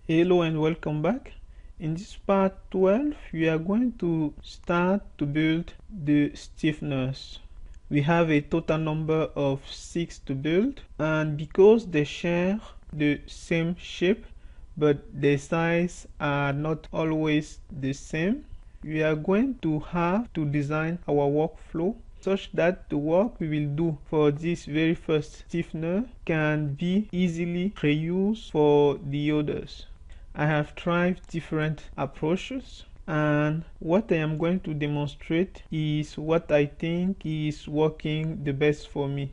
Hello and welcome back. In this part 12, we are going to start to build the stiffeners. We have a total number of 6 to build, and because they share the same shape but their size are not always the same, we are going to have to design our workflow such that the work we will do for this very first stiffener can be easily reused for the others. I have tried different approaches, and what I am going to demonstrate is what I think is working the best for me.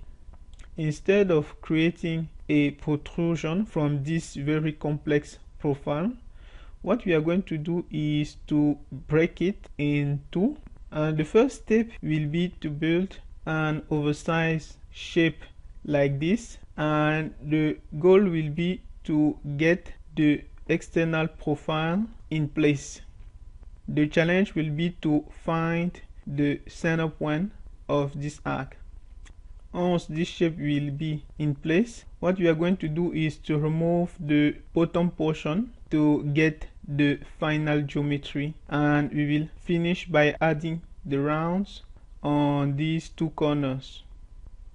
Instead of creating a protrusion from this very complex profile, what we are going to do is to break it in two. And the first step will be to build an oversized shape like this, and the goal will be to get the external profile in place. The challenge will be to find the center point of this arc. Once this shape will be in place, what we are going to do is to remove the bottom portion to get the final geometry, and we will finish by adding the rounds on these two corners.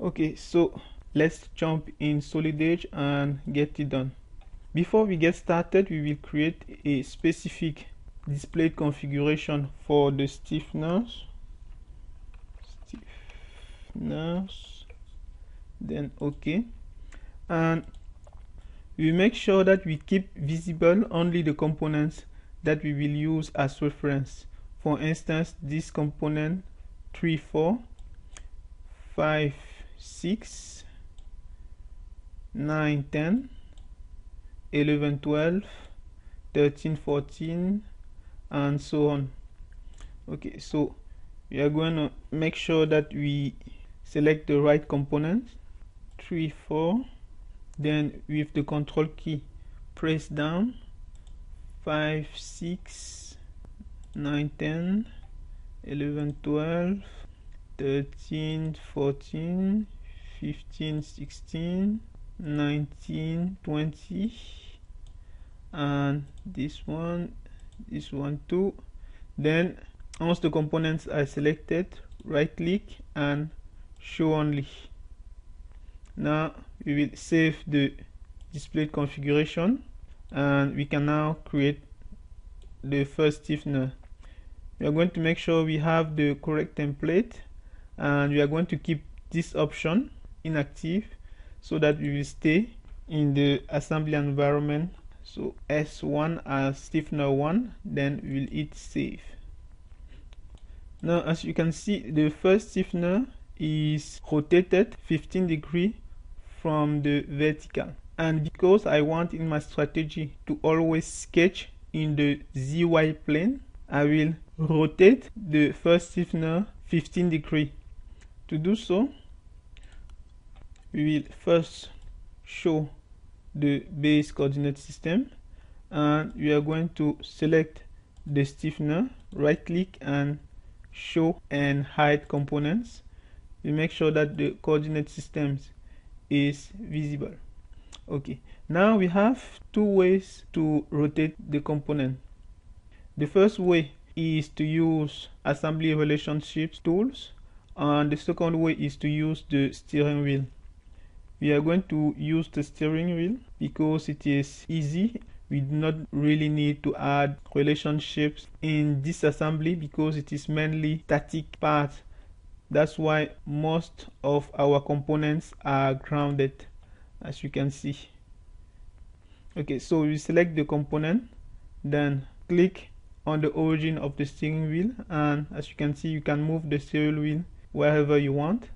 Okay, so let's jump in Solid Edge and get it done. Before we get started, we will create a specific display configuration for the stiffeners. Then OK, and we make sure that we keep visible only the components that we will use as reference. For instance, this component 3, 4, 5, 6, 9, 10, 11, 12, 13, 14, and so on. Okay, so we are going to make sure that we select the right component. 3, 4, then with the control key press down. 5, 6, 9, 10, 11, 12, 13, 14, 15, 16, 19, 20, and this one too. Then once the components are selected, right click and show only. Now we will save the display configuration, and we can now create the first stiffener. We are going to make sure we have the correct template, and we are going to keep this option inactive so that we will stay in the assembly environment. So S1 as stiffener 1, then we will hit save. Now as you can see, the first stiffener is rotated 15 degrees from the vertical, and because I want in my strategy to always sketch in the ZY plane, I will rotate the first stiffener 15 degrees. To do so, we will first show the base coordinate system, and we are going to select the stiffener, right click and show and hide components. We make sure that the coordinate systems is visible. Okay, now we have two ways to rotate the component. The first way is to use assembly relationships tools, and the second way is to use the steering wheel. We are going to use the steering wheel because it is easy. We do not really need to add relationships in this assembly because it is mainly static parts. That's why most of our components are grounded, as you can see. Okay, so we select the component, then click on the origin of the steering wheel, and as you can see, you can move the steering wheel wherever you want.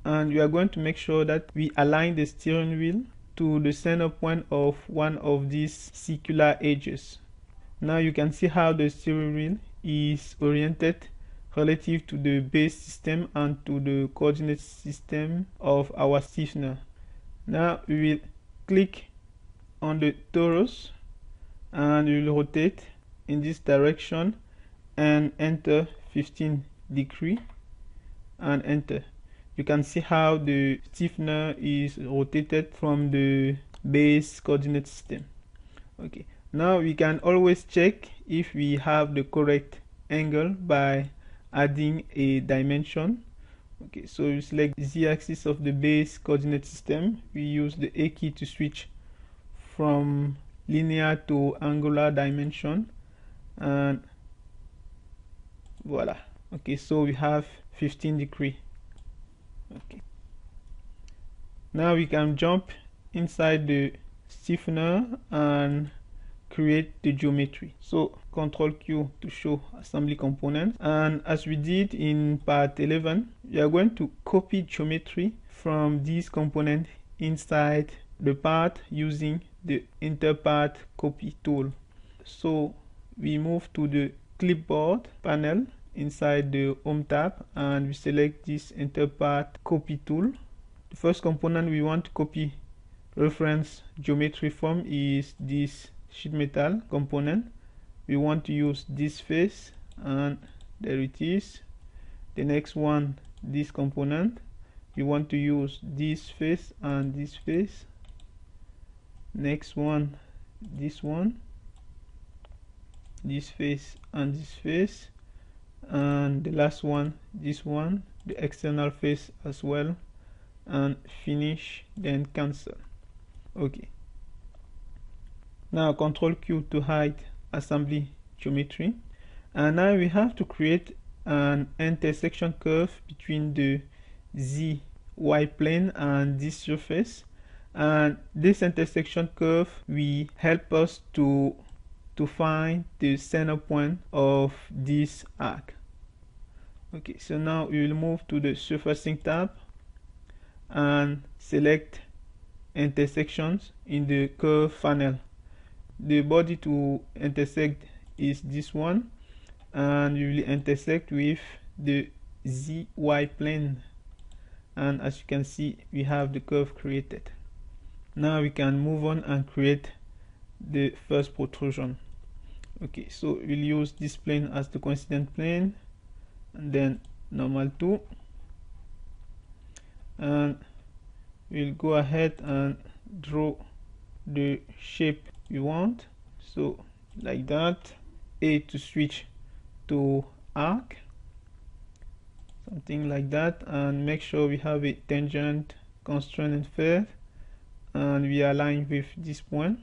And we are going to make sure that we align the steering wheel to the center point of one of these circular edges. Now you can see how the steering wheel is oriented relative to the base system and to the coordinate system of our stiffener. Now we will click on the torus and we will rotate in this direction and enter 15 degrees and enter. You can see how the stiffener is rotated from the base coordinate system. Okay, Now we can always check if we have the correct angle by adding a dimension. Okay, so you select the z-axis of the base coordinate system. We use the A key to switch from linear to angular dimension, and voila. Okay, so we have 15 degrees. Okay, now we can jump inside the stiffener and create the geometry. So Control Q to show assembly component, and as we did in part 11, we are going to copy geometry from these components inside the part using the interpart copy tool. So we move to the clipboard panel inside the home tab, and we select this interpart copy tool. The first component we want to copy reference geometry from is this sheet metal component. We want to use this face, and there it is. The next one, this component, we want to use this face and this face. Next one, this one, this face and this face, and the last one, this one, the external face as well, and finish, then cancel. Okay, now Control Q to hide assembly geometry, and now we have to create an intersection curve between the ZY plane and this surface, and this intersection curve will help us to find the center point of this arc. Okay, so now we will move to the surfacing tab and select intersections in the curve panel. The body to intersect is this one, and we will intersect with the ZY plane, and as you can see, we have the curve created. Now we can move on and create the first protrusion. Okay, so we'll use this plane as the coincident plane, and then normal 2, and we'll go ahead and draw the shape we want, so like that. A to switch to arc, something like that, and make sure we have a tangent, constraint, and fair, and we align with this point,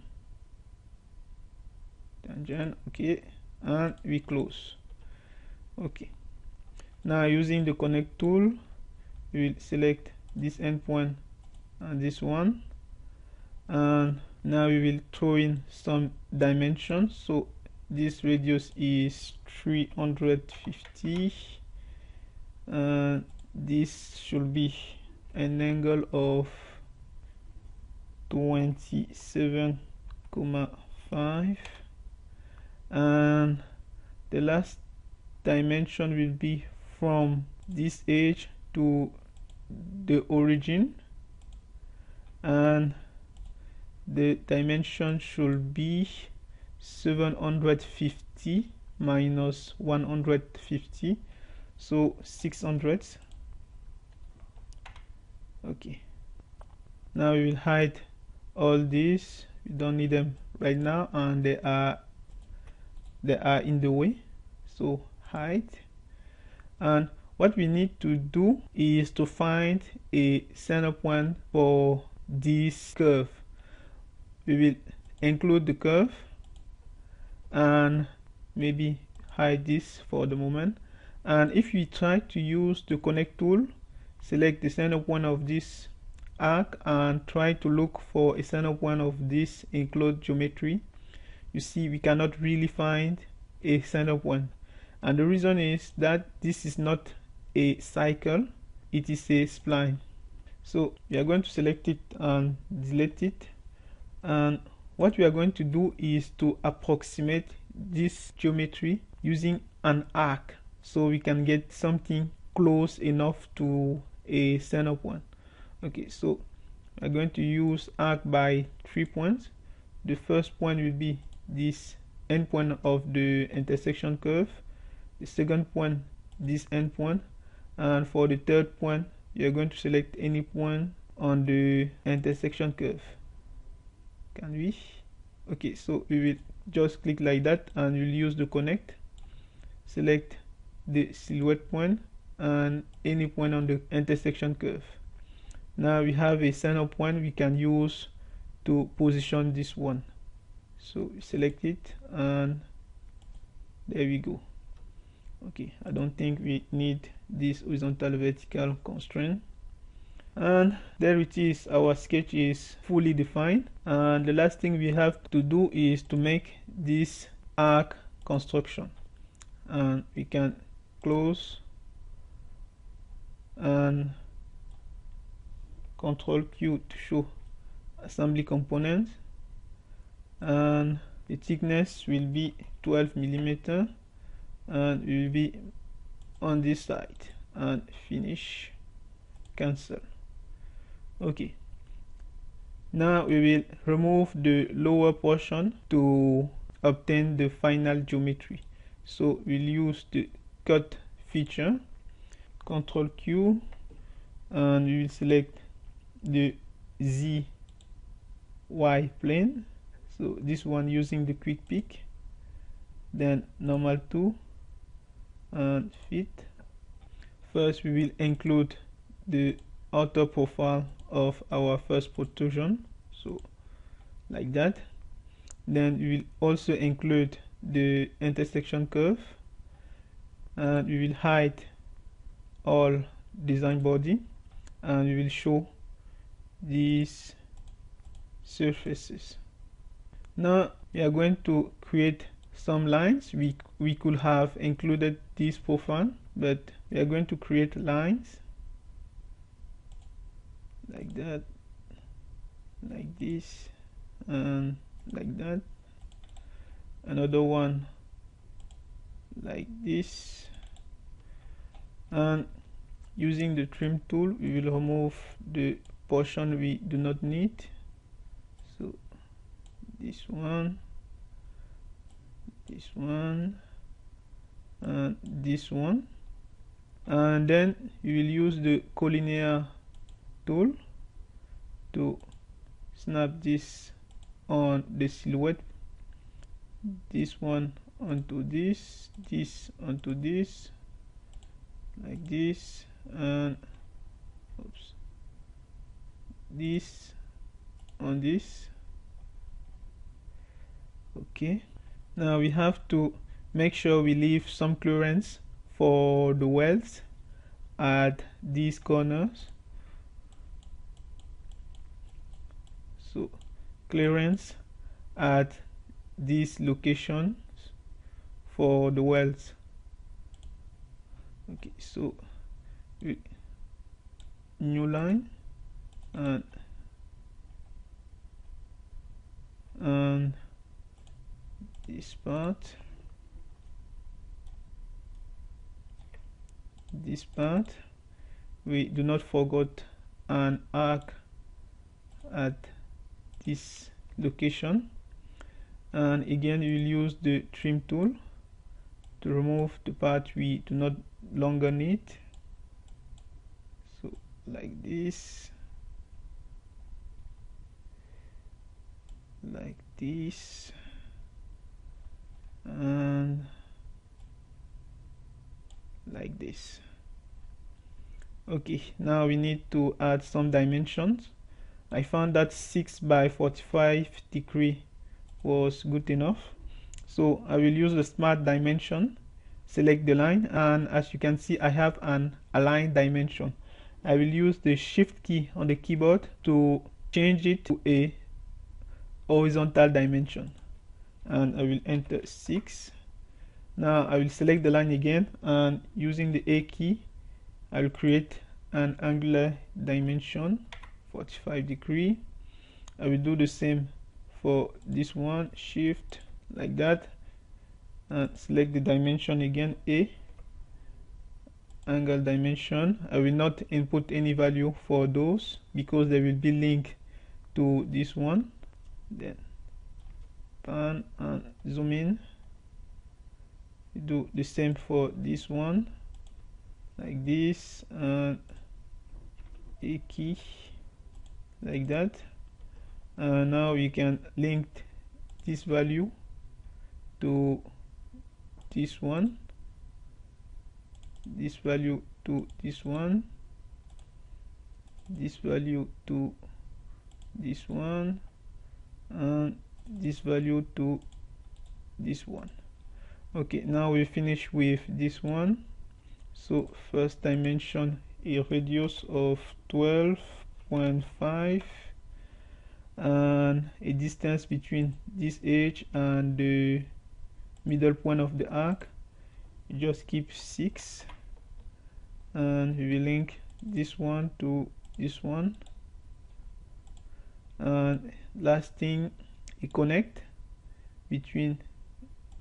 tangent. Okay, and we close. Okay, now using the connect tool, we will select this endpoint and this one, and now we will throw in some dimensions. So this radius is 350, and this should be an angle of 27.5, and the last dimension will be from this edge to the origin, and the dimension should be 750 minus 150, so 600. Okay, now we will hide all these. We don't need them right now, and they are in the way, so hide. And what we need to do is to find a center point for this curve. We will include the curve and maybe hide this for the moment. And if we try to use the connect tool, select the center point of this arc and try to look for a center point of this include geometry, you see we cannot really find a center point, and the reason is that this is not a cycle, it is a spline. So we are going to select it and delete it, and what we are going to do is to approximate this geometry using an arc, so we can get something close enough to a center point. Okay, so we are going to use arc by 3 points. The first point will be this endpoint of the intersection curve, the second point this endpoint, and for the third point you are going to select any point on the intersection curve. Can we? Okay, so we will just click like that and you'll use the connect. Select the silhouette point and any point on the intersection curve. Now we have a center point we can use to position this one. So select it and there we go. Okay, I don't think we need this horizontal vertical constraint. And there it is, our sketch is fully defined, and the last thing we have to do is to make this arc construction, and we can close and Control Q to show assembly components, and the thickness will be 12 millimeter and will be on this side, and finish, cancel. Okay, now we will remove the lower portion to obtain the final geometry. So we'll use the cut feature, Control Q, and we will select the ZY plane, so this one using the quick pick, then normal to and fit. First we will include the outer profile of our first protrusion, so like that. Then we will also include the intersection curve, and we will hide all design body, and we will show these surfaces. Now we are going to create some lines. We could have included this profile, but we are going to create lines like that, like this, and like that. Another one like this, and using the trim tool we will remove the portion we do not need. So this one, this one, and this one, and then you will use the collinear tool to snap this on the silhouette, this one onto this, this onto this, like this, and oops, this on this. Okay, now we have to make sure we leave some clearance for the welds at these corners. So clearance at these locations for the welds. Okay, so new line, and this part, we do not forget an arc at this location, and again we will use the trim tool to remove the part we do not longer need. So like this, like this, and like this. Okay, now we need to add some dimensions. I found that 6 by 45 degree was good enough, so I will use the smart dimension, select the line, and as you can see I have an align dimension. I will use the shift key on the keyboard to change it to a horizontal dimension, and I will enter 6. Now I will select the line again, and using the A key I will create an angular dimension 45 degree. I will do the same for this one, shift like that, and select the dimension again, A, angle dimension. I will not input any value for those because they will be linked to this one. Then pan and zoom in. Do the same for this one, like this, and A key like that. Now we can link this value to this one, this value to this one, this value to this one, and this value to this one. Okay, now we finish with this one. So first dimension, a radius of 12.5 and a distance between this edge and the middle point of the arc. You just keep 6, and we will link this one to this one, and last thing, a connect between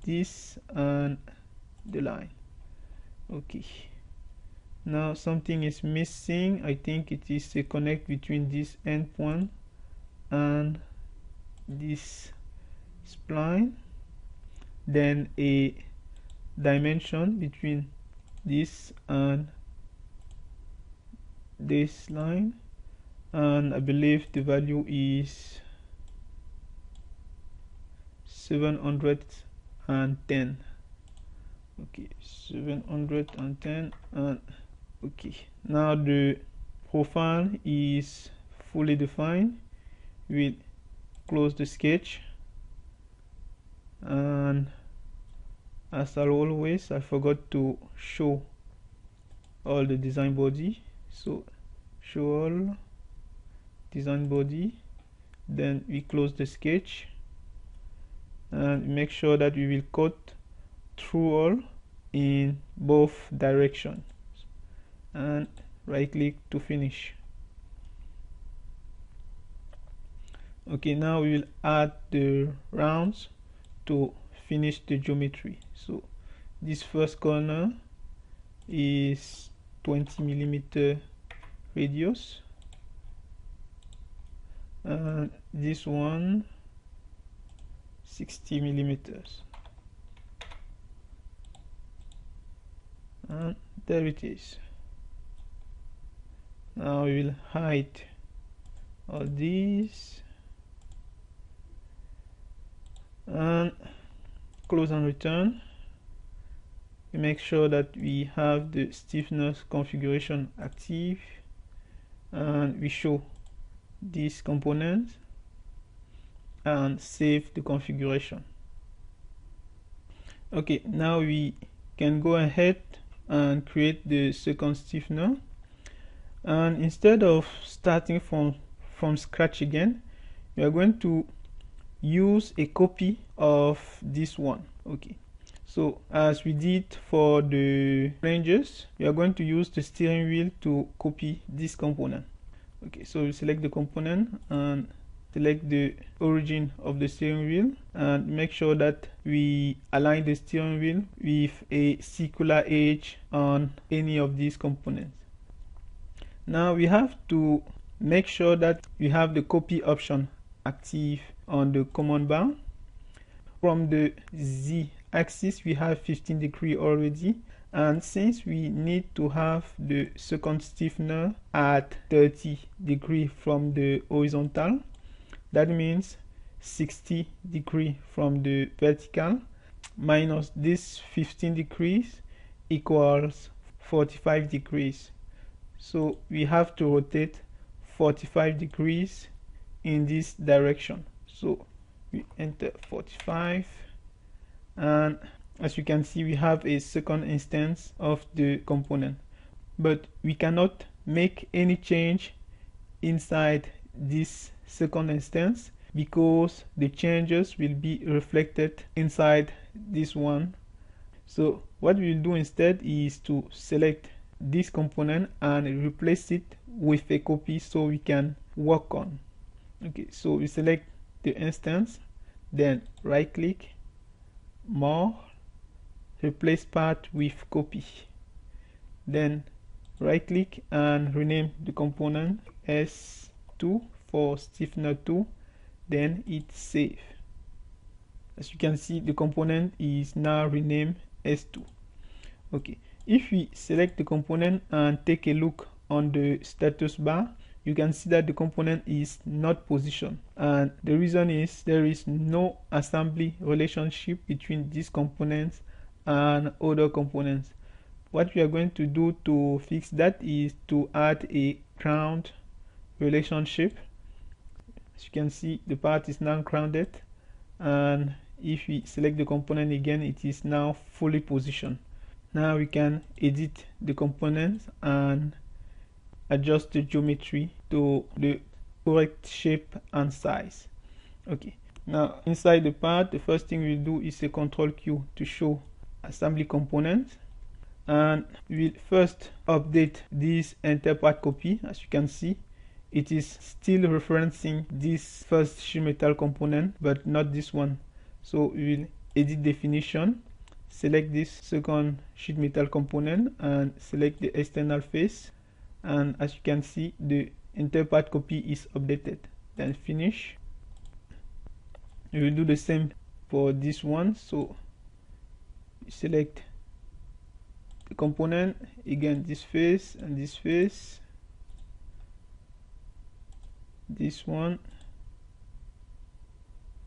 this and the line. Okay, now something is missing. I think it is a connect between this endpoint and this spline, then a dimension between this and this line, and I believe the value is 710. Okay, 710. And okay, now the profile is fully defined. We'll close the sketch, and as always, I forgot to show all the design body. So show all design body, then we close the sketch and make sure that we will cut through all in both directions, and right click to finish. Okay, now we will add the rounds to finish the geometry. So this first corner is 20mm radius, and this one 60mm, and there it is. Now we will hide all these and close and return. We make sure that we have the stiffness configuration active, and we show this component and save the configuration. Okay, now we can go ahead and create the second stiffener, and instead of starting from scratch again, we are going to use a copy of this one. Okay, so as we did for the flanges, we are going to use the steering wheel to copy this component. Okay, so we select the component and select the origin of the steering wheel, and make sure that we align the steering wheel with a circular edge on any of these components. Now we have to make sure that we have the copy option active on the command bar. From the Z axis we have 15 degrees already, and since we need to have the second stiffener at 30 degrees from the horizontal, that means 60 degrees from the vertical minus this 15 degrees equals 45 degrees. So we have to rotate 45 degrees in this direction. So we enter 45, and as you can see, we have a second instance of the component, but we cannot make any change inside this second instance because the changes will be reflected inside this one. So what we will do instead is to select this component and replace it with a copy so we can work on. Okay, so we select the instance, then right click, more, replace path with copy, then right click and rename the component S2 for stiffener 2, then hit save. As you can see, the component is now renamed S2. Okay, if we select the component and take a look on the status bar, you can see that the component is not positioned, and the reason is there is no assembly relationship between these components and other components. What we are going to do to fix that is to add a ground relationship. As you can see, the part is now grounded, and if we select the component again, it is now fully positioned. Now we can edit the components and adjust the geometry to the correct shape and size. Okay, now inside the part, the first thing we'll do is a Control Q to show assembly components, and we'll first update this enter part copy. As you can see, it is still referencing this first sheet metal component but not this one, so we will edit definition, select this second sheet metal component and select the external face, and as you can see, the enter part copy is updated. Then finish. We will do the same for this one, so select the component again, this face and this face, this one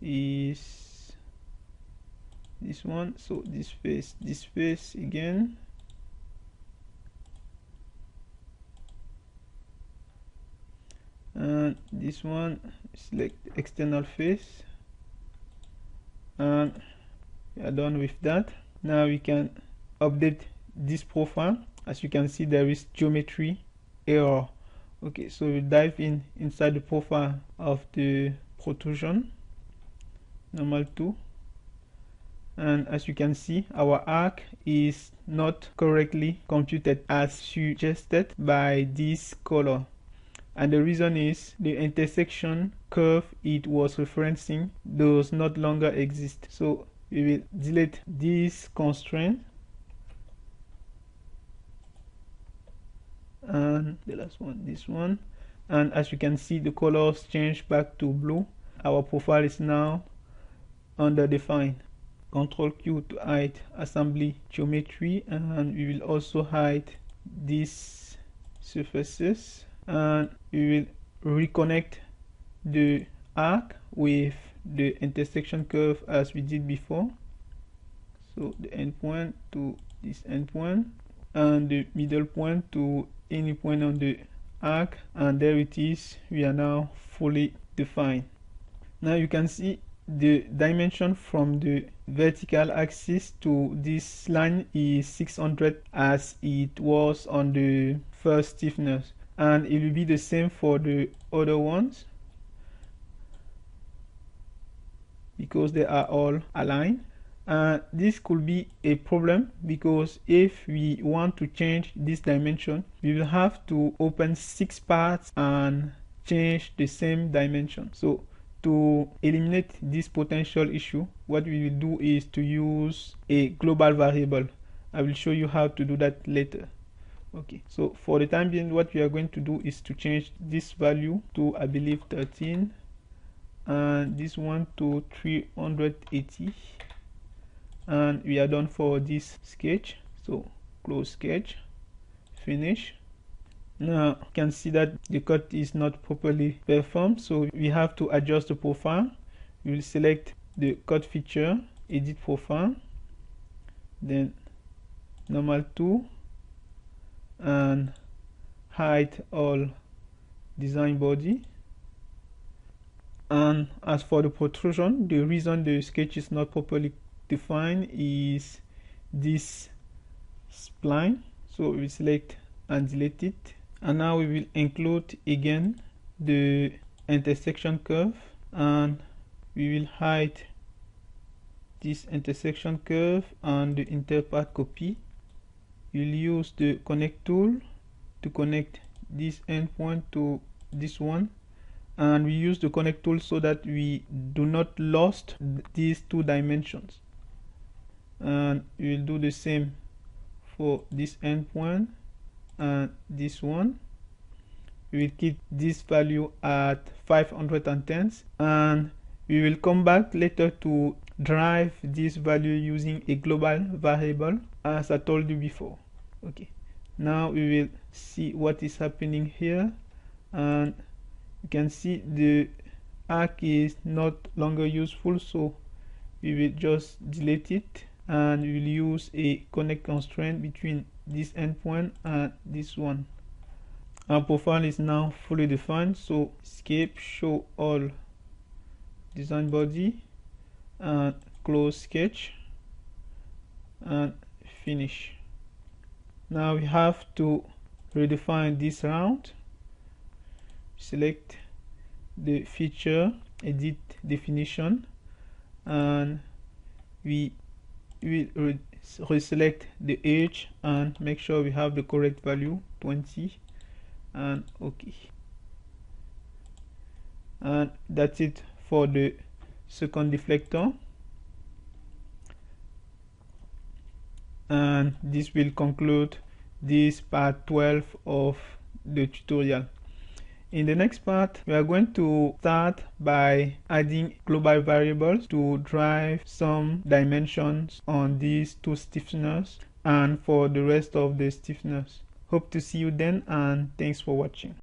is this one, so this face again, and this one, select the external face, and we are done with that. Now we can update this profile. As you can see, there is geometry error. Okay, so we dive inside the profile of the protrusion, normal 2, and as you can see, our arc is not correctly computed as suggested by this color, and the reason is the intersection curve it was referencing does not longer exist. So we will delete this constraint, and the last one, this one, and as you can see, the colors change back to blue. Our profile is now under defined. Control Q to hide assembly geometry, and we will also hide these surfaces, and we will reconnect the arc with the intersection curve as we did before. So the endpoint to this endpoint, and the middle point to any point on the arc, and there it is. We are now fully defined. Now you can see the dimension from the vertical axis to this line is 600 as it was on the first stiffness, and it will be the same for the other ones because they are all aligned. This could be a problem because if we want to change this dimension, we will have to open 6 parts and change the same dimension. So to eliminate this potential issue, what we will do is to use a global variable. I will show you how to do that later. Okay, so for the time being, what we are going to do is to change this value to, I believe, 13, and this one to 380, and we are done for this sketch. So close sketch, finish. Now you can see that the cut is not properly performed, so we have to adjust the profile. We will select the cut feature, edit profile, then normal 2, and hide all design body. And as for the protrusion, the reason the sketch is not properly defined is this spline, so we select and delete it. And now we will include again the intersection curve, and we will hide this intersection curve and the interpart copy. We'll use the connect tool to connect this endpoint to this one, and we use the connect tool so that we do not lost these 2 dimensions. And we will do the same for this endpoint and this one. We will keep this value at 510, and we will come back later to drive this value using a global variable as I told you before. Okay, now we will see what is happening here, and you can see the arc is not longer useful, so we will just delete it, and we will use a connect constraint between this endpoint and this one. Our profile is now fully defined, so escape, show all design body, and close sketch, and finish. Now we have to redefine this round. Select the feature, edit definition, and we will reselect the age and make sure we have the correct value, 20, and OK. And that's it for the second deflector, and this will conclude this part 12 of the tutorial. In the next part, we are going to start by adding global variables to drive some dimensions on these two stiffeners and for the rest of the stiffeners. Hope to see you then, and thanks for watching.